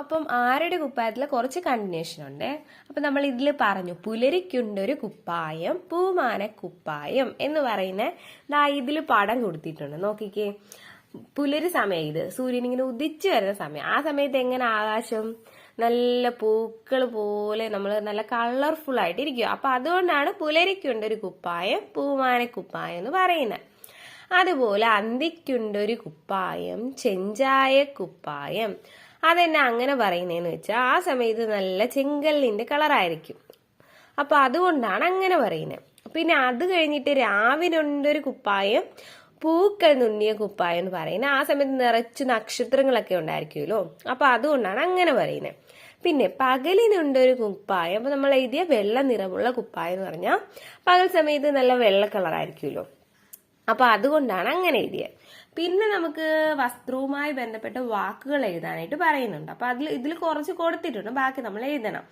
അപ്പം ആരുടെ കുപ്പായത്തിൽ കുറച്ച് കണ്ടിന്യൂഷൻ ഉണ്ട്. അപ്പം നമ്മൾ ഇതിൽ പറഞ്ഞു പുലരിക്കുണ്ടൊരു കുപ്പായം പൂമാന കുപ്പായം എന്ന് പറയുന്ന ഇതിൽ പടം കൊടുത്തിട്ടുണ്ട്. നോക്കിക്കേ, പുലരി സമയം, ഇത് സൂര്യൻ ഇങ്ങനെ ഉദിച്ചു വരുന്ന സമയം. ആ സമയത്ത് എങ്ങനെ ആകാശം നല്ല പൂക്കൾ പോലെ നമ്മൾ നല്ല കളർഫുൾ ആയിട്ട് ഇരിക്കും. അപ്പൊ അതുകൊണ്ടാണ് പുലരിക്കുണ്ടൊരു കുപ്പായം പൂമാന കുപ്പായം എന്ന് പറയുന്നത്. അതുപോലെ അന്തിക്കുണ്ടൊരു കുപ്പായം ചെഞ്ചായ കുപ്പായം. അതെന്നെ അങ്ങനെ പറയുന്നതെന്ന് വെച്ചാൽ ആ സമയത്ത് നല്ല ചെങ്കല്ലിന്റെ കളറായിരിക്കും. അപ്പൊ അതുകൊണ്ടാണ് അങ്ങനെ പറയുന്നത്. പിന്നെ അത് കഴിഞ്ഞിട്ട് രാവിനുണ്ടൊരു കുപ്പായം പൂക്കൾ നുണ്ണിയ കുപ്പായം എന്ന് പറയുന്നത്. ആ സമയത്ത് നിറച്ച് നക്ഷത്രങ്ങളൊക്കെ ഉണ്ടായിരിക്കുമല്ലോ. അപ്പൊ അതുകൊണ്ടാണ് അങ്ങനെ പറയുന്നത്. പിന്നെ പകലിനുണ്ടൊരു കുപ്പായം, അപ്പൊ നമ്മൾ എഴുതിയ വെള്ള നിറമുള്ള കുപ്പായം എന്ന് പറഞ്ഞാൽ പകൽ സമയത്ത് നല്ല വെള്ള കളറായിരിക്കുമല്ലോ. അപ്പൊ അതുകൊണ്ടാണ് അങ്ങനെ എഴുതിയത്. പിന്നെ നമുക്ക് വസ്ത്രവുമായി ബന്ധപ്പെട്ട വാക്കുകൾ എഴുതാനായിട്ട് പറയുന്നുണ്ട്. അപ്പൊ ഇതിൽ കുറച്ച് കൊടുത്തിട്ടുണ്ട്, ബാക്കി നമ്മൾ എഴുതണം.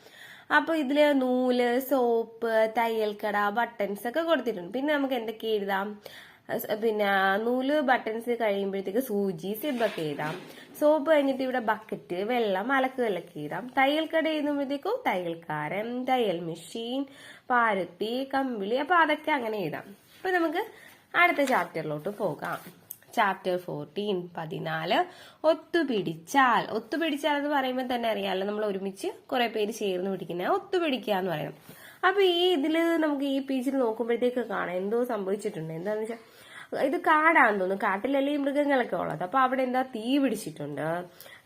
അപ്പൊ ഇതില് നൂല്, സോപ്പ്, തയ്യൽക്കട, ബട്ടൺസ് ഒക്കെ കൊടുത്തിട്ടുണ്ട്. പിന്നെ നമുക്ക് എന്തൊക്കെ എഴുതാം? പിന്നെ നൂല്, ബട്ടൺസ് കഴിയുമ്പോഴത്തേക്ക് സൂചി, സിബൊക്കെ എഴുതാം. സോപ്പ് കഴിഞ്ഞിട്ട് ഇവിടെ ബക്കറ്റ്, വെള്ളം, അലക്കുകല്ലൊക്കെ എഴുതാം. തയ്യൽക്കട എഴുതുമ്പോഴത്തേക്കും തയ്യൽക്കാരൻ, തയ്യൽ മെഷീൻ, പാരത്തി, കമ്പിളി. അപ്പൊ അതൊക്കെ അങ്ങനെ എഴുതാം. അപ്പൊ നമുക്ക് അടുത്ത ചാപ്റ്ററിലോട്ട് പോകാം. ചാപ്റ്റർ 14 14 ഒത്തുപിടിച്ചാൽ. ഒത്തുപിടിച്ചാൽ എന്ന് പറയുമ്പോൾ തന്നെ അറിയാമല്ലോ, നമ്മൾ ഒരുമിച്ച് കുറെ പേര് ചേർന്ന് പിടിക്കുന്ന ഒത്തുപിടിക്കുക എന്ന് പറയണം. അപ്പൊ ഇതില് നമുക്ക് ഈ പേജിൽ നോക്കുമ്പോഴത്തേക്ക് കാണാം എന്തോ സംഭവിച്ചിട്ടുണ്ട്. എന്താന്ന് വെച്ചാൽ ഇത് കാടാന്ന് തോന്നുന്നു. കാട്ടിലല്ലേ ഈ മൃഗങ്ങളൊക്കെ ഉള്ളത്. അപ്പൊ അവിടെ എന്താ തീ പിടിച്ചിട്ടുണ്ട്.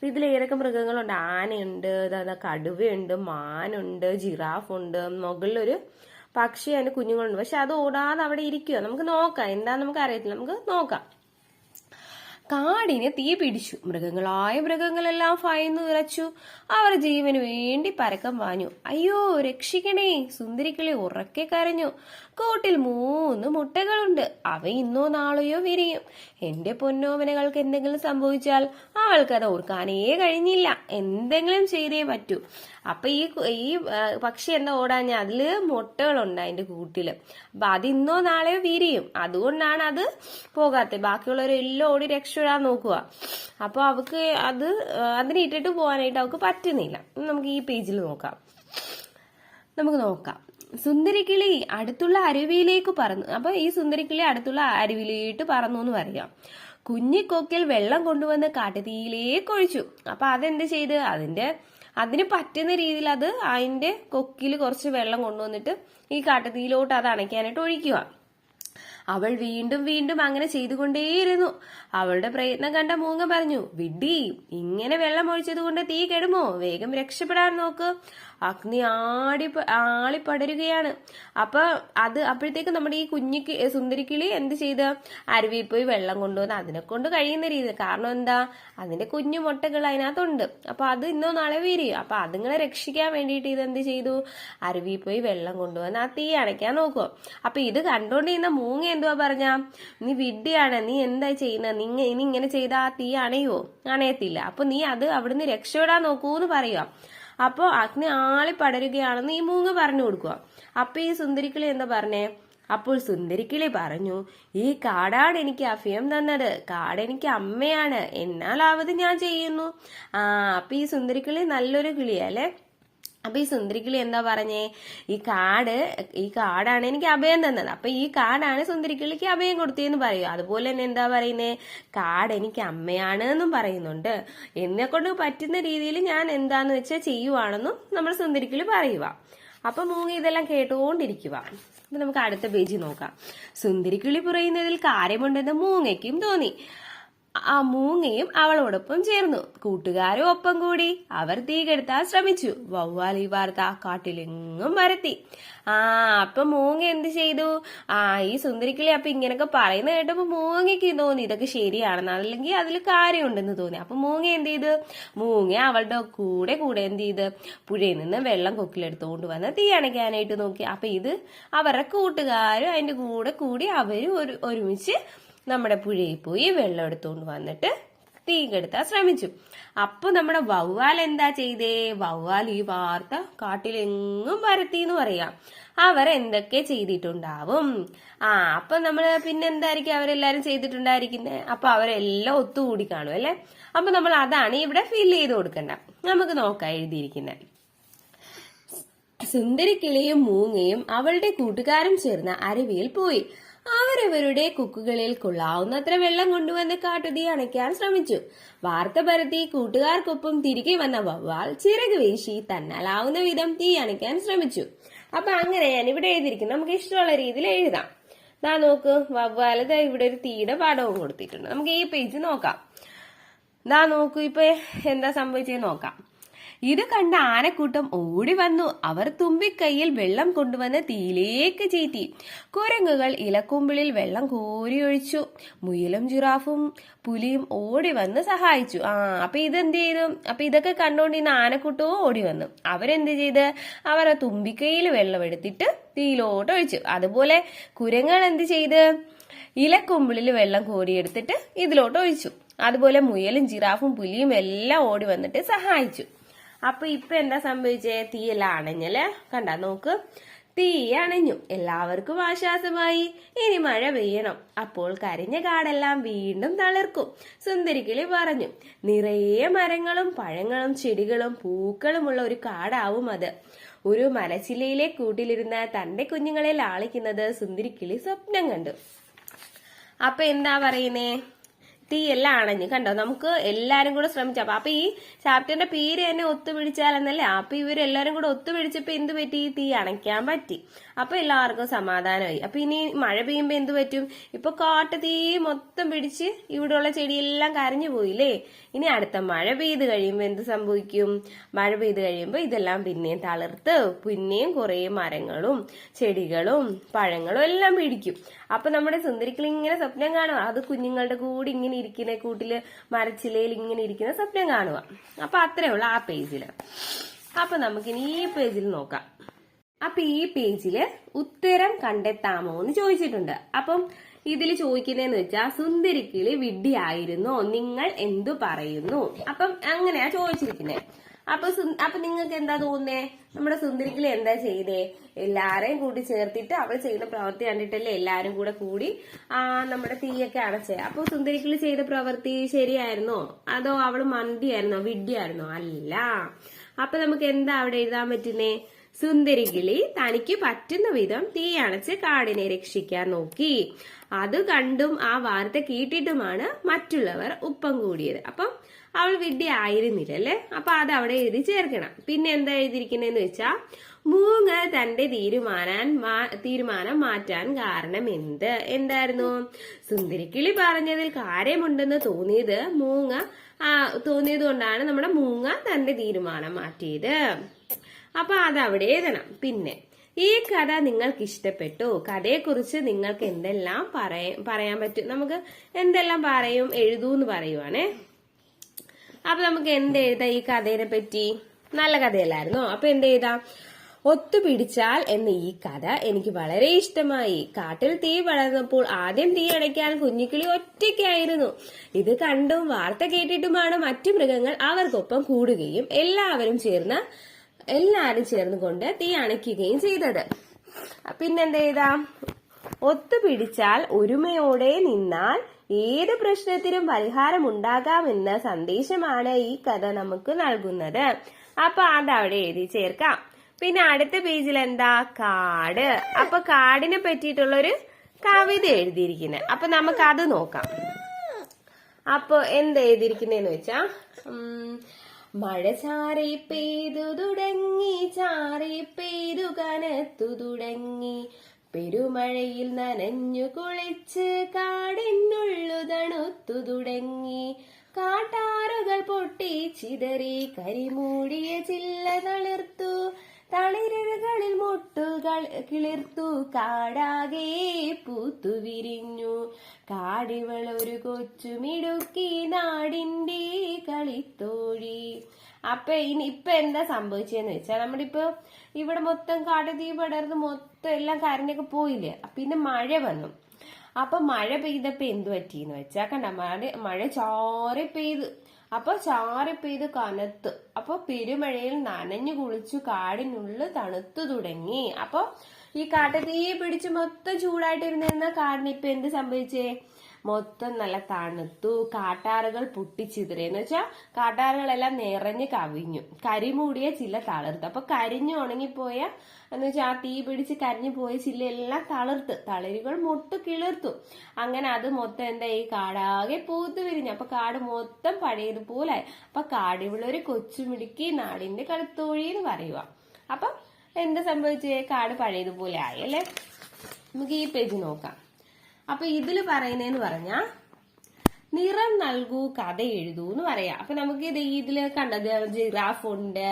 ഇതിൽ ഏതൊക്കെ മൃഗങ്ങളുണ്ട്? ആനയുണ്ട്, കടുവയുണ്ട്, മാനുണ്ട്, ജിറാഫ് ഉണ്ട്, മുകളിലൊരു പക്ഷി, അതിന്റെ കുഞ്ഞുങ്ങളുണ്ട്. പക്ഷെ അത് ഓടാതെ അവിടെ ഇരിക്കുക. നമുക്ക് നോക്കാം, എന്താന്ന് നമുക്ക് അറിയത്തില്ല, നമുക്ക് നോക്കാം. കാടിന് തീ പിടിച്ചു. മൃഗങ്ങളെല്ലാം ഭയന്നു വിറച്ചു. അവർ ജീവന് വേണ്ടി പരക്കം പാഞ്ഞു. അയ്യോ രക്ഷിക്കണേ! സുന്ദരിക്കിളി ഉറക്കെ കരഞ്ഞു. കൂട്ടിൽ 3 മുട്ടകളുണ്ട്. അവ ഇന്നോ നാളെയോ വിരിയും. എന്റെ പൊന്നോമനകൾക്ക് എന്തെങ്കിലും സംഭവിച്ചാൽ അവൾക്കത് ഓർക്കാനേ കഴിഞ്ഞില്ല. എന്തെങ്കിലും ചെയ്തേ പറ്റൂ. അപ്പൊ ഈ പക്ഷി എന്താ ഓടാഞ്ഞ? അതില് മുട്ടകളുണ്ട് അതിന്റെ കൂട്ടില്. അപ്പൊ അത് ഇന്നോ നാളെയോ വിരിയും. അതുകൊണ്ടാണ് അത് പോകാത്തത്. ബാക്കിയുള്ളവരെല്ലാം ഓടി രക്ഷപ്പെടാൻ നോക്കുക. അപ്പൊ അവക്ക് അതിനെ ഇട്ടിട്ട് പോകാനായിട്ട് അവക്ക് പറ്റുന്നില്ല. നമുക്ക് ഈ പേജിൽ നോക്കാം. സുന്ദരിക്കിളി അടുത്തുള്ള അരുവിയിലേക്ക് പറന്നു. അപ്പൊ ഈ സുന്ദരിക്കിളി അടുത്തുള്ള അരുവിയിലേക്ക് പറന്നു എന്ന് പറയാം. കുഞ്ഞിക്കൊക്കിൽ വെള്ളം കൊണ്ടുവന്ന് കാട്ടുതീയിലേക്ക് ഒഴിച്ചു. അപ്പൊ അതെന്ത് ചെയ്ത് അതിന് പറ്റുന്ന രീതിയിൽ അത് അതിന്റെ കൊക്കിൽ കുറച്ച് വെള്ളം കൊണ്ടുവന്നിട്ട് ഈ കാട്ടുതീയിലോട്ട് അത് അണയ്ക്കാനായിട്ട് ഒഴിക്കുക. അവൾ വീണ്ടും വീണ്ടും അങ്ങനെ ചെയ്തുകൊണ്ടേയിരുന്നു. അവളുടെ പ്രയത്നം കണ്ട മൂങ്ങ പറഞ്ഞു, വിഡ്ഢി, ഇങ്ങനെ വെള്ളം ഒഴിച്ചത് കൊണ്ട് തീ കെടുമോ? വേഗം രക്ഷപ്പെടാൻ നോക്ക്. അഗ്നി ആളിപ്പടരുകയാണ്. അപ്പോഴത്തേക്ക് നമ്മുടെ ഈ സുന്ദരിക്കിളി എന്ത് ചെയ്ത് അരുവിയിൽ പോയി വെള്ളം കൊണ്ടുവന്ന് അതിനെ കൊണ്ട് കഴിയുന്ന രീതി. കാരണം എന്താ? അതിന്റെ കുഞ്ഞു മുട്ടകൾ അതിനകത്തുണ്ട്. അപ്പൊ അത് ഇന്നോ നാളെ വിരിയും. അപ്പൊ അതുങ്ങളെ രക്ഷിക്കാൻ വേണ്ടിയിട്ട് ഇതെന്ത് ചെയ്തു? അരുവിയിൽ പോയി വെള്ളം കൊണ്ടുവന്ന് ആ തീ അണയ്ക്കാൻ നോക്കുക. അപ്പൊ ഇത് കണ്ടോണ്ടിരുന്ന മൂങ്ങ എന്തുവാ പറഞ്ഞ? നീ വിഡ്ഢിയാണ്, നീ എന്താ ചെയ്യുന്നത്? നീ ഇങ്ങനെ ചെയ്താ ആ തീ അണയോ? അണയത്തില്ല. അപ്പൊ നീ അവിടുന്ന് രക്ഷപ്പെടാൻ നോക്കൂന്ന് പറയുക. അപ്പൊ അഗ്നി പടരുകയാണെന്ന് ഈ മൂങ്ങ പറഞ്ഞു കൊടുക്കുക. അപ്പൊ ഈ സുന്ദരിക്കിളി എന്താ പറഞ്ഞേ? അപ്പോൾ സുന്ദരിക്കിളി പറഞ്ഞു, ഈ കാടാണ് എനിക്ക് അഭയം തന്നത്. കാട് എനിക്ക് അമ്മയാണ്. എന്നാലാവത് ഞാൻ ചെയ്യുന്നു. അപ്പൊ ഈ സുന്ദരിക്കിളി നല്ലൊരു കിളിയല്ലേ. അപ്പൊ ഈ സുന്ദരിക്കിളി എന്താ പറഞ്ഞേ? ഈ കാടാണ് എനിക്ക് അഭയം തന്നത്. അപ്പൊ ഈ കാടാണ് സുന്ദരിക്കിളിക്ക് അഭയം കൊടുത്തേന്ന് പറയും. അതുപോലെ തന്നെ എന്താ പറയുന്നേ? കാട് എനിക്ക് അമ്മയാണ് എന്നും പറയുന്നുണ്ട്. എന്നെ കൊണ്ട് പറ്റുന്ന രീതിയിൽ ഞാൻ എന്താന്ന് വെച്ചാൽ ചെയ്യുവാണെന്നും നമ്മൾ സുന്ദരിക്കിളി പറയുക. അപ്പൊ മൂങ്ങ ഇതെല്ലാം കേട്ടുകൊണ്ടിരിക്കുക. അപ്പൊ നമുക്ക് അടുത്ത പേജ് നോക്കാം. സുന്ദരിക്കിളി പറയുന്നതിൽ കാര്യമുണ്ടെന്ന് മൂങ്ങയ്ക്കും തോന്നി. ആ മൂങ്ങയും അവളോടൊപ്പം ചേർന്നു. കൂട്ടുകാരും ഒപ്പം കൂടി. അവർ തീ കെടുത്താൻ ശ്രമിച്ചു. വവ്വാൽ ഈ വാർത്ത കാട്ടിലെങ്ങും പരത്തി. അപ്പൊ മൂങ്ങ എന്ത് ചെയ്തു? ഈ സുന്ദരിക്കിളി അപ്പൊ ഇങ്ങനൊക്കെ പറയുന്ന കേട്ടപ്പോ മൂങ്ങയ്ക്ക് തോന്നി ഇതൊക്കെ ശരിയാണെന്ന്, അല്ലെങ്കിൽ അതിൽ കാര്യമുണ്ടെന്ന് തോന്നി. അപ്പൊ മൂങ്ങ എന്ത് ചെയ്തു? മൂങ്ങ അവളുടെ കൂടെ എന്ത് ചെയ്ത് പുഴയിൽ നിന്ന് വെള്ളം കൊക്കിലെടുത്തുകൊണ്ട് വന്ന് തീ അണയ്ക്കാനായിട്ട് നോക്കി. അപ്പൊ ഇത് അവരുടെ കൂട്ടുകാരും അതിന്റെ കൂടെ കൂടി അവരും ഒരുമിച്ച് നമ്മുടെ പുഴയിൽ പോയി വെള്ളം എടുത്തുകൊണ്ട് വന്നിട്ട് തീ കെടുത്താൻ ശ്രമിച്ചു. അപ്പൊ നമ്മുടെ വവ്വാൽ എന്താ ചെയ്തേ? വവ്വാൽ ഈ വാർത്ത കാട്ടിലെങ്ങും പരത്തി എന്ന് പറയാം. അവർ എന്തൊക്കെ ചെയ്തിട്ടുണ്ടാവും? അപ്പൊ നമ്മള് പിന്നെന്തായിരിക്കും അവരെല്ലാരും ചെയ്തിട്ടുണ്ടായിരിക്കുന്നത്? അപ്പൊ അവരെല്ലാം ഒത്തുകൂടി കാണും അല്ലെ? അപ്പൊ നമ്മൾ അതാണ് ഇവിടെ ഫില്ല് ചെയ്ത് കൊടുക്കണ്ട. നമുക്ക് നോക്കാം എഴുതിയിരിക്കുന്നത്. സുന്ദരിക്കിളിയും മൂങ്ങയും അവളുടെ കൂട്ടുകാരും ചേർന്ന് അരുവിയിൽ പോയി. അവരവരുടെ കുക്കുകളിൽ കൊള്ളാവുന്നത്ര വെള്ളം കൊണ്ടുവന്ന് കാട്ടുതീ അണയ്ക്കാൻ ശ്രമിച്ചു. വാർത്ത പരത്തി കൂട്ടുകാർക്കൊപ്പം തിരികെ വന്ന വവ്വാൽ ചിറക് വീശി തന്നാലാവുന്ന വിധം തീ അണയ്ക്കാൻ ശ്രമിച്ചു. അപ്പൊ അങ്ങനെയാണ് ഇവിടെ എഴുതിയിരിക്കുന്നത്. നമുക്ക് ഇഷ്ടമുള്ള രീതിയിൽ എഴുതാം. ദാ നോക്ക്, വവ്വാൽ ഇവിടെ ഒരു തീയുടെ പടവും കൊടുത്തിട്ടുണ്ട്. നമുക്ക് ഈ പേജ് നോക്കാം. ദാ നോക്കൂ, ഇപ്പൊ എന്താ സംഭവിച്ചത് നോക്കാം. ഇത് കണ്ട ആനക്കൂട്ടം ഓടി വന്നു. അവർ തുമ്പിക്കൈയിൽ വെള്ളം കൊണ്ടുവന്ന് തീയിലേക്ക് ചീറ്റി. കുരങ്ങുകൾ ഇലക്കുമ്പിളിൽ വെള്ളം കോരിയൊഴിച്ചു. മുയലും ജിറാഫും പുലിയും ഓടി വന്ന് സഹായിച്ചു. അപ്പൊ ഇതെന്ത് ചെയ്തു? അപ്പൊ ഇതൊക്കെ കണ്ടോണ്ടിരുന്ന ആനക്കൂട്ടവും ഓടി വന്നു. അവരെന്ത് ചെയ്ത്? അവർ തുമ്പിക്കൈയിൽ വെള്ളം എടുത്തിട്ട് തീയിലോട്ട് ഒഴിച്ചു. അതുപോലെ കുരങ്ങൾ എന്ത് ചെയ്ത്? ഇലക്കുമ്പിളിൽ വെള്ളം കോരിയെടുത്തിട്ട് ഇതിലോട്ട് ഒഴിച്ചു. അതുപോലെ മുയലും ജിറാഫും പുലിയും എല്ലാം ഓടി വന്നിട്ട് സഹായിച്ചു. അപ്പൊ ഇപ്പൊ എന്താ സംഭവിച്ചേ? തീയെല്ലാം അണഞ്ഞല്ലേ? കണ്ടാ നോക്ക്, തീ അണഞ്ഞു. എല്ലാവർക്കും ആശ്വാസമായി. ഇനി മഴ പെയ്യണം. അപ്പോൾ കരിഞ്ഞ കാടെല്ലാം വീണ്ടും തളിർക്കും. സുന്ദരിക്കിളി പറഞ്ഞു. നിറയെ മരങ്ങളും പഴങ്ങളും ചെടികളും പൂക്കളുമുള്ള ഒരു കാടാവും അത്. ഒരു മരച്ചില്ലയിലെ കൂട്ടിലിരുന്ന് തന്റെ കുഞ്ഞുങ്ങളെ ലാളിക്കുന്നത് സുന്ദരിക്കിളി സ്വപ്നം കണ്ടു. അപ്പൊ എന്താ പറയുന്നേ? തീയെല്ലാം അണഞ്ഞു. കണ്ടോ? നമുക്ക് എല്ലാരും കൂടെ ശ്രമിച്ചു. അപ്പൊ ഈ ചാപ്റ്ററിന്റെ പേര് തന്നെ ഒത്തുപിടിച്ചാൽ എന്നല്ലേ? അപ്പൊ ഇവരെല്ലാരും കൂടെ ഒത്തുപിടിച്ചപ്പോ എന്ത് പറ്റി? തീ അണയ്ക്കാൻ പറ്റി. അപ്പൊ എല്ലാവർക്കും സമാധാനമായി. അപ്പൊ ഇനി മഴ പെയ്യുമ്പോ എന്ത് പറ്റും? ഇപ്പൊ കാട്ടു തീ മൊത്തം പിടിച്ച് ഇവിടെയുള്ള ചെടിയെല്ലാം കരഞ്ഞു പോയില്ലേ? ഇനി അടുത്ത മഴ പെയ്ത് കഴിയുമ്പോ എന്ത് സംഭവിക്കും? മഴ പെയ്ത് കഴിയുമ്പോ ഇതെല്ലാം പിന്നെയും തളിർത്ത് പിന്നെയും കുറെ മരങ്ങളും ചെടികളും പഴങ്ങളും എല്ലാം പിടിക്കും. അപ്പൊ നമ്മുടെ സുന്ദരിക്കിളി ഇങ്ങനെ സ്വപ്നം കാണുക. അത് കുഞ്ഞുങ്ങളുടെ കൂടെ ഇങ്ങനെ ഇരിക്കുന്ന കൂട്ടില് മരച്ചിലയിൽ ഇങ്ങനെ ഇരിക്കുന്ന സ്വപ്നം കാണുക. അപ്പൊ അത്രേ ഉള്ളു ആ പേജില്. അപ്പൊ നമുക്കിനി ഈ പേജിൽ നോക്കാം. അപ്പൊ ഈ പേജില് ഉത്തരം കണ്ടെത്താമോ എന്ന് ചോദിച്ചിട്ടുണ്ട്. അപ്പം ഇതിൽ ചോദിക്കുന്നതെന്ന് വെച്ചാൽ സുന്ദരിക്കിളി വിഡ്ഢിയായിരുന്നോ? നിങ്ങൾ എന്തു പറയുന്നു? അപ്പം അങ്ങനെയാ ചോദിച്ചിരിക്കുന്നത്. അപ്പൊ നിങ്ങൾക്ക് എന്താ തോന്നുന്നേ? നമ്മുടെ സുന്ദരിക്കിളി എന്താ ചെയ്തേ? എല്ലാരെയും കൂടി ചേർത്തിട്ട് അവൾ ചെയ്യുന്ന പ്രവൃത്തി കണ്ടിട്ടല്ലേ എല്ലാരും കൂടി നമ്മുടെ തീയൊക്കെ അണച്ചേ. അപ്പൊ സുന്ദരിക്കിളി ചെയ്ത പ്രവൃത്തി ശരിയായിരുന്നോ? അതോ അവള് മന്തിയായിരുന്നോ? വിഡ്ഢിയായിരുന്നോ? അല്ല. അപ്പൊ നമുക്ക് എന്താ അവിടെ എഴുതാൻ പറ്റുന്നേ? സുന്ദരിക്കിളി തനിക്ക് പറ്റുന്ന വിധം തീ അണച്ച് കാടിനെ രക്ഷിക്കാൻ നോക്കി. അത് കണ്ടും ആ വാർത്ത കേട്ടിട്ടുമാണ് മറ്റുള്ളവർ ഒപ്പം കൂടിയത്. അപ്പം അവൾ വിഡ്ഢി ആയിരുന്നില്ലല്ലേ? അപ്പൊ അത് അവിടെ എഴുതി ചേർക്കണം. പിന്നെ എന്താ എഴുതിയിരിക്കുന്നതെന്ന് വെച്ചാ, മൂങ്ങ തന്റെ തീരുമാനം മാറ്റാൻ കാരണം എന്തായിരുന്നു? സുന്ദരിക്കിളി പറഞ്ഞതിൽ കാര്യമുണ്ടെന്ന് തോന്നിയത് കൊണ്ടാണ് നമ്മുടെ മൂങ്ങ തന്റെ തീരുമാനം മാറ്റിയത്. അപ്പൊ അതവിടെ എഴുതണം. പിന്നെ ഈ കഥ നിങ്ങൾക്ക് ഇഷ്ടപ്പെട്ടു? കഥയെക്കുറിച്ച് നിങ്ങൾക്ക് എന്തെല്ലാം പറയാൻ പറ്റും? നമുക്ക് എന്തെല്ലാം എഴുതൂന്ന് പറയുവാണേ. അപ്പൊ നമുക്ക് എന്തെഴുതാം ഈ കഥയെ പറ്റി? നല്ല കഥയല്ലായിരുന്നോ? അപ്പൊ എന്തെഴുതാം? ഒത്തുപിടിച്ചാൽ എന്ന ഈ കഥ എനിക്ക് വളരെ ഇഷ്ടമായി. കാട്ടിൽ തീ പടർന്നപ്പോൾ ആദ്യം തീ അണയ്ക്കാൻ കുഞ്ഞിക്കിളി ഒറ്റയ്ക്കായിരുന്നു. ഇത് കണ്ടും വാർത്ത കേട്ടിട്ടുമാണ് മറ്റു മൃഗങ്ങൾ അവർക്കൊപ്പം കൂടുകയും എല്ലാവരും ചേർന്നുകൊണ്ട് തീ അണയ്ക്കുകയും ചെയ്തത്. പിന്നെന്തെഴുതാം? ഒത്തുപിടിച്ചാൽ ഒരുമയോടെ നിന്നാൽ ഏത് പ്രശ്നത്തിനും പരിഹാരം ഉണ്ടാകാമെന്ന സന്ദേശമാണ് ഈ കഥ നമുക്ക് നൽകുന്നത്. അപ്പൊ അതവിടെ എഴുതി ചേർക്കാം. പിന്നെ അടുത്ത പേജിൽ എന്താ? കാട്. അപ്പൊ കാടിനെ പറ്റിയിട്ടുള്ളൊരു കവിത എഴുതിയിരിക്കുന്നത്. അപ്പൊ നമുക്ക് അത് നോക്കാം. അപ്പൊ എന്താ എഴുതിയിരിക്കുന്നതെന്ന് വെച്ചാ, മഴ ചാറി പെയ്തു തുടങ്ങി, ചാറി പെയ്തു കനത്തു തുടങ്ങി, പെരുമഴയിൽ നനഞ്ഞു കുളിച്ച് കാടിനുള്ളു തണുത്തു തുടങ്ങി, കാട്ടാറുകൾ പൊട്ടി ചിതറി കരിമൂടിയ ചില്ല തളിർത്തു, തളിരുകളിൽ മുട്ടുകൾ കിളിർത്തു, കാടാകെ പൂത്തു വിരിഞ്ഞു, കാടിവളൊരു കൊച്ചുമിടുക്കി നാടിന്റെ കളിത്തോഴി. അപ്പൊ ഇപ്പൊ എന്താ സംഭവിച്ചെന്ന് വെച്ചാൽ, നമ്മളിപ്പോ ഇവിടെ മൊത്തം കാട്ടുതീ പടർന്ന് മൊത്തം എല്ലാം കരഞ്ഞൊക്കെ പോയില്ലേ? പിന്നെ മഴ വന്നു. അപ്പൊ മഴ പെയ്തപ്പോ എന്ത് പറ്റിയെന്ന് വെച്ചാ കണ്ട മഴ ചാറി പെയ്ത്. അപ്പൊ ചാറി പെയ്ത് കനത്ത്. അപ്പൊ പെരുമഴയിൽ നനഞ്ഞു കുളിച്ചു കാടിനുള്ളിൽ തണുത്തു തുടങ്ങി. അപ്പൊ ഈ കാട്ടുതീ പിടിച്ച് മൊത്തം ചൂടായിട്ടിരുന്ന കാടിന് ഇപ്പൊ എന്ത് സംഭവിച്ചേ? മൊത്തം നല്ല തണുത്തു. കാട്ടാറുകൾ പൊട്ടിച്ചിതറി. എന്ന് വെച്ചാൽ കാട്ടാറുകളെല്ലാം നിറഞ്ഞ് കവിഞ്ഞു. കരിമൂടിയ ചില്ല തളർത്തു. അപ്പൊ കരിഞ്ഞു ഉണങ്ങിപ്പോയ എന്ന് വെച്ചാൽ ആ തീ പിടിച്ച് കരിഞ്ഞു പോയ ചില്ലെല്ലാം തളർത്ത്. തളിരുകൾ മൊട്ട് കിളിർത്തു. അങ്ങനെ അത് മൊത്തം എന്താ ഈ കാടാകെ പൂത്തു വിരിഞ്ഞു. അപ്പൊ കാട് മൊത്തം പഴയതുപോലായി. അപ്പൊ കാടിവിളൊരു കൊച്ചുമിടുക്കി നാടിന്റെ കളിത്തോഴി എന്ന് പറയുക. അപ്പൊ എന്താ സംഭവിച്ചേ? കാട് പഴയതുപോലെ ആയി അല്ലെ. നമുക്ക് ഈ പേജ് നോക്കാം. അപ്പൊ ഇതില് പറയുന്നതെന്ന് പറഞ്ഞാ നിറം നൽകൂ കഥ എഴുതൂ എന്ന് പറയാം. അപ്പൊ നമുക്ക് ഇതില് കണ്ടത് ജിറാഫ് ഉണ്ട്,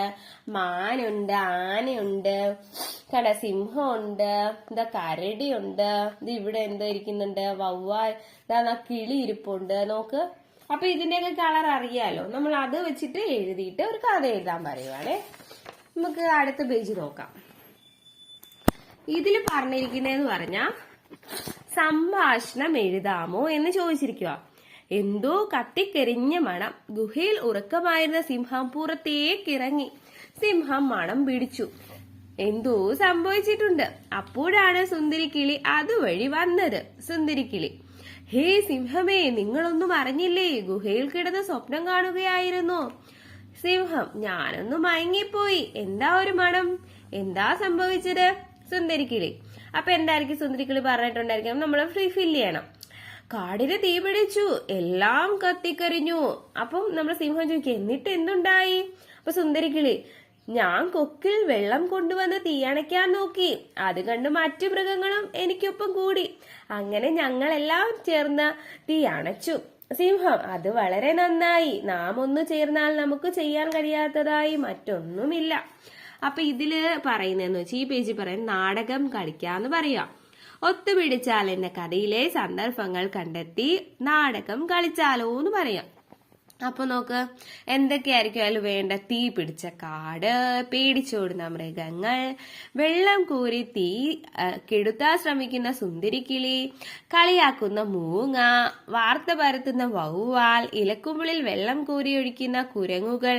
മാനുണ്ട്, ആനയുണ്ട്, കണ്ട സിംഹമുണ്ട്, എന്താ കരടിയുണ്ട്, ഇത് ഇവിടെ എന്താ ഇരിക്കുന്നുണ്ട് വവ്വാൽ, ഇതാ കിളി ഇരിപ്പുണ്ട്. നോക്ക്. അപ്പൊ ഇതിന്റെയൊക്കെ കളർ അറിയാലോ. നമ്മൾ അത് വെച്ചിട്ട് എഴുതിയിട്ട് ഒരു കഥ എഴുതാൻ പറയുവാണേ. നമുക്ക് അടുത്ത പേജ് നോക്കാം. ഇതില് പറഞ്ഞിരിക്കുന്നതെന്ന് പറഞ്ഞാ സംഭാഷണം എഴുതാമോ എന്ന് ചോദിച്ചിരിക്കുക. എന്തോ കത്തിക്കരിഞ്ഞ മണം. ഗുഹയിൽ ഉറക്കമായിരുന്ന സിംഹം പുറത്തേക്കിറങ്ങി. സിംഹം മണം പിടിച്ചു. എന്തോ സംഭവിച്ചിട്ടുണ്ട്. അപ്പോഴാണ് സുന്ദരിക്കിളി അതുവഴി വന്നത്. സുന്ദരിക്കിളി, ഹേ സിംഹമേ, നിങ്ങളൊന്നും അറിഞ്ഞില്ലേ? ഗുഹയിൽ കിടന്ന് സ്വപ്നം കാണുകയായിരുന്നു. സിംഹം, ഞാനൊന്ന് മയങ്ങിപ്പോയി. എന്താ ഒരു മണം? എന്താ സംഭവിച്ചത്? സുന്ദരിക്കിളി, അപ്പൊ എന്തായിരിക്കും സുന്ദരിക്കിളി പറഞ്ഞിട്ടുണ്ടായിരിക്കും? നമ്മൾ ഫില്ല് ചെയ്യണം. കാടിന് തീ പിടിച്ചു, എല്ലാം കത്തിക്കരിഞ്ഞു. അപ്പം നമ്മൾ സിംഹം ചോദിക്കും, എന്നിട്ട് എന്തുണ്ടായി? അപ്പൊ സുന്ദരിക്കിളി, ഞാൻ കൊക്കിൽ വെള്ളം കൊണ്ടുവന്ന് തീയണയ്ക്കാൻ നോക്കി. അത് കണ്ട് മറ്റു മൃഗങ്ങളും എനിക്കൊപ്പം കൂടി. അങ്ങനെ ഞങ്ങളെല്ലാം ചേർന്ന് തീ അണച്ചു. സിംഹം, അത് വളരെ നന്നായി. നാം ഒന്ന് ചേർന്നാൽ നമുക്ക് ചെയ്യാൻ കഴിയാത്തതായി മറ്റൊന്നുമില്ല. അപ്പൊ ഇതില് പറയുന്നതെന്ന് വെച്ചാൽ ഈ പേജിൽ പറയുന്നത് നാടകം കളിക്കാന്ന് പറയാം. ഒത്തുപിടിച്ചാൽ എന്ന കഥയിലെ സന്ദർഭങ്ങൾ കണ്ടെത്തി നാടകം കളിച്ചാലോ എന്ന് പറയാം. അപ്പൊ നോക്ക്, എന്തൊക്കെയായിരിക്കും അതിൽ വേണ്ട? തീ പിടിച്ച കാട്, പേടിച്ചോടുന്ന മൃഗങ്ങൾ, വെള്ളം കോരി തീ കെടുത്താൻ ശ്രമിക്കുന്ന സുന്ദരിക്കിളി, കളിയാക്കുന്ന മൂങ്ങ, വാർത്ത പരത്തുന്ന വവ്വാൽ, ഇലക്കുമ്പിളിൽ വെള്ളം കോരി ഒഴിക്കുന്ന കുരങ്ങുകൾ,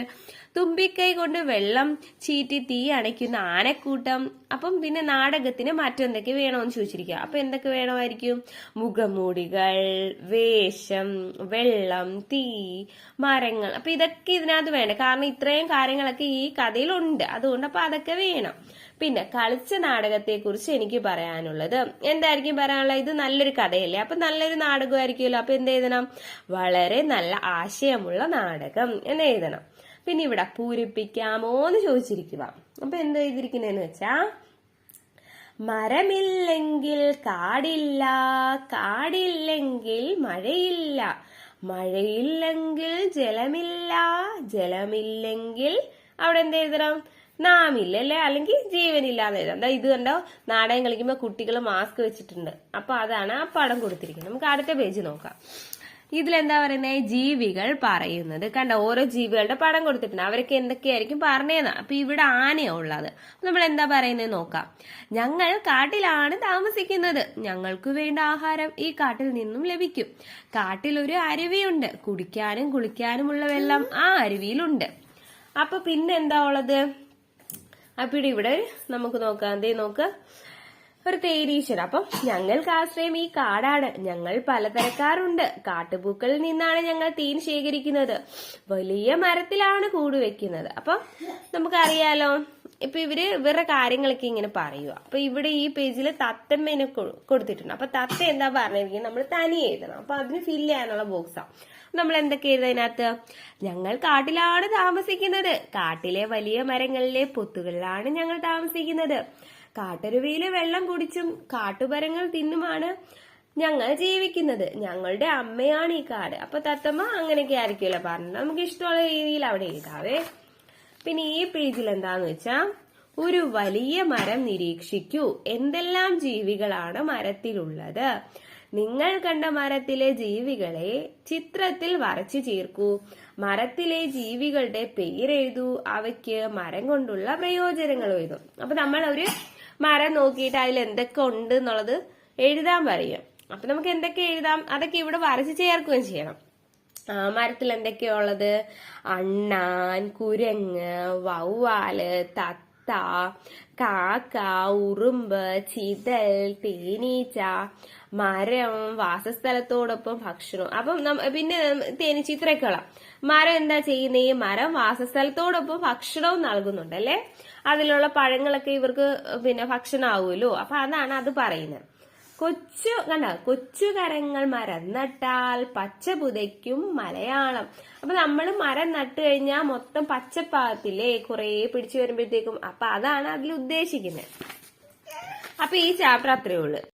തുമ്പിക്കൈ കൊണ്ട് വെള്ളം ചീറ്റി തീ അണയ്ക്കുന്ന ആനക്കൂട്ടം. അപ്പം പിന്നെ നാടകത്തിന് മറ്റെന്തൊക്കെ വേണമെന്ന് ചോദിച്ചിരിക്കുക. അപ്പൊ എന്തൊക്കെ വേണമായിരിക്കും? മുഖമൂടികൾ, വേഷം, വെള്ളം, തീ, മരങ്ങൾ. അപ്പൊ ഇതൊക്കെ ഇതിനകത്ത് വേണ്ട. കാരണം ഇത്രയും കാര്യങ്ങളൊക്കെ ഈ കഥയിലുണ്ട്. അതുകൊണ്ട് അപ്പൊ അതൊക്കെ വേണം. പിന്നെ കളിച്ച നാടകത്തെ കുറിച്ച് എനിക്ക് പറയാനുള്ളത് എന്തായിരിക്കും പറയാനുള്ളത്? ഇത് നല്ലൊരു കഥയല്ലേ, അപ്പൊ നല്ലൊരു നാടകമായിരിക്കുമല്ലോ. അപ്പൊ എന്ത് എഴുതണം? വളരെ നല്ല ആശയമുള്ള നാടകം എന്ന് എഴുതണം. പിന്നെ ഇവിടെ പൂരിപ്പിക്കാമോ എന്ന് ചോദിച്ചിരിക്കുക. അപ്പൊ എന്താ എഴുതിയിരിക്കുന്നതെന്ന് വെച്ചാ, മരമില്ലെങ്കിൽ കാടില്ല, കാടില്ലെങ്കിൽ മഴയില്ല, മഴയില്ലെങ്കിൽ ജലമില്ല, ജലമില്ലെങ്കിൽ അവിടെ എന്ത് എഴുതണം? നാമില്ലല്ലേ, അല്ലെങ്കിൽ ജീവനില്ലാന്ന് എഴുതാം. എന്താ ഇത് കണ്ടോ? നാടകം കളിക്കുമ്പോ കുട്ടികൾ മാസ്ക് വെച്ചിട്ടുണ്ട്. അപ്പൊ അതാണ് ആ പടം കൊടുത്തിരിക്കുന്നത്. നമുക്ക് അടുത്ത പേജ് നോക്കാം. ഇതിലെന്താ പറയുന്നത്? ജീവികൾ പറയുന്നത്. കണ്ട, ഓരോ ജീവികളുടെ പടം കൊടുത്തിട്ടുണ്ട്. അവരൊക്കെ എന്തൊക്കെയായിരിക്കും പറഞ്ഞേന്നാ. അപ്പൊ ഇവിടെ ആനയാ ഉള്ളത്. നമ്മൾ എന്താ പറയുന്നത് നോക്കാം. ഞങ്ങൾ കാട്ടിലാണ് താമസിക്കുന്നത്. ഞങ്ങൾക്ക് വേണ്ട ആഹാരം ഈ കാട്ടിൽ നിന്നും ലഭിക്കും. കാട്ടിൽ ഒരു അരുവിയുണ്ട്. കുടിക്കാനും കുളിക്കാനുമുള്ള വെള്ളം ആ അരുവിയിലുണ്ട്. അപ്പൊ പിന്നെ എന്താ ഉള്ളത്? അപ്പൊ ഇവിടെ നമുക്ക് നോക്കാം. എന്തേ നോക്ക്, ഒരു തേനീശ്വരൻ. അപ്പം ഞങ്ങൾക്ക് ആശ്രയം ഈ കാടാണ്. ഞങ്ങൾ പലതരക്കാരുണ്ട്. കാട്ടുപൂക്കളിൽ നിന്നാണ് ഞങ്ങൾ തേൻ ശേഖരിക്കുന്നത്. വലിയ മരത്തിലാണ് കൂട് വെക്കുന്നത്. അപ്പൊ നമുക്കറിയാലോ, ഇപ്പൊ ഇവരുടെ കാര്യങ്ങളൊക്കെ ഇങ്ങനെ പറയുക. അപ്പൊ ഇവിടെ ഈ പേജിൽ തത്തമ്മേനെ കൊടുത്തിട്ടുണ്ട്. അപ്പൊ തത്ത എന്താ പറഞ്ഞിരിക്കുന്നത്? നമ്മൾ തനിയെ എഴുതണം. അപ്പൊ അതിന് ഫില്ല് ചെയ്യാനുള്ള ബോക്സാണ്. നമ്മൾ എന്തൊക്കെ എഴുതാനകത്ത്? ഞങ്ങൾ കാട്ടിലാണ് താമസിക്കുന്നത്. കാട്ടിലെ വലിയ മരങ്ങളിലെ പൊത്തുകളിലാണ് ഞങ്ങൾ താമസിക്കുന്നത്. കാട്ടരുവിയിലെ വെള്ളം കുടിച്ചും കാട്ടുമരങ്ങൾ തിന്നുമാണ് ഞങ്ങൾ ജീവിക്കുന്നത്. ഞങ്ങളുടെ അമ്മയാണ് ഈ കാട്. അപ്പൊ തത്തമ്മ അങ്ങനെയൊക്കെ ആയിരിക്കുമല്ലോ പറഞ്ഞത്. നമുക്ക് ഇഷ്ടമുള്ള രീതിയിൽ അവിടെ എഴുതാവേ. പിന്നെ ഈ പേജിൽ എന്താന്ന് വെച്ചാ, ഒരു വലിയ മരം നിരീക്ഷിക്കൂ. എന്തെല്ലാം ജീവികളാണ് മരത്തിലുള്ളത്? നിങ്ങൾ കണ്ട മരത്തിലെ ജീവികളെ ചിത്രത്തിൽ വരച്ചു ചേർക്കൂ. മരത്തിലെ ജീവികളുടെ പേരെഴുതൂ. അവയ്ക്ക് മരം കൊണ്ടുള്ള പ്രയോജനങ്ങൾ എഴുതും. അപ്പൊ നമ്മൾ ഒരു മരം നോക്കിയിട്ട് അതിൽ എന്തൊക്കെ ഉണ്ട് എന്നുള്ളത് എഴുതാൻ പറയും. അപ്പൊ നമുക്ക് എന്തൊക്കെ എഴുതാം, അതൊക്കെ ഇവിടെ വരച്ച് ചേർക്കുകയും ചെയ്യണം. മരത്തിൽ എന്തൊക്കെയാ ഉള്ളത്? അണ്ണാൻ, കുരങ്ങ്, വവ്വാല്, തത്ത, കാക്ക, ഉറുമ്പ്, ചിതൽ, തേനീച്ച, മരം, വാസസ്ഥലത്തോടൊപ്പം ഭക്ഷണം. അപ്പം പിന്നെ തേനീച്ച ഇത്രയൊക്കെയുള്ള മരം എന്താ ചെയ്യുന്നത്? ഈ മരം വാസസ്ഥലത്തോടൊപ്പം ഭക്ഷണവും നൽകുന്നുണ്ട് അല്ലെ. അതിലുള്ള പഴങ്ങളൊക്കെ ഇവർക്ക് പിന്നെ ഭക്ഷണമാവുമല്ലോ. അപ്പൊ അതാണ് അത് പറയുന്നത്. കൊച്ചു കരങ്ങൾ മരം നട്ടാൽ പച്ച പുതയ്ക്കും മലയാളം. അപ്പൊ നമ്മൾ മരം നട്ട് കഴിഞ്ഞാൽ മൊത്തം പച്ചപ്പാകത്തില്ലേ കുറെ പിടിച്ചു വരുമ്പോഴത്തേക്കും. അപ്പൊ അതാണ് അതിൽ ഉദ്ദേശിക്കുന്നത്. അപ്പൊ ഈ ചാപ്റ്റർ അത്രയേ ഉള്ളൂ.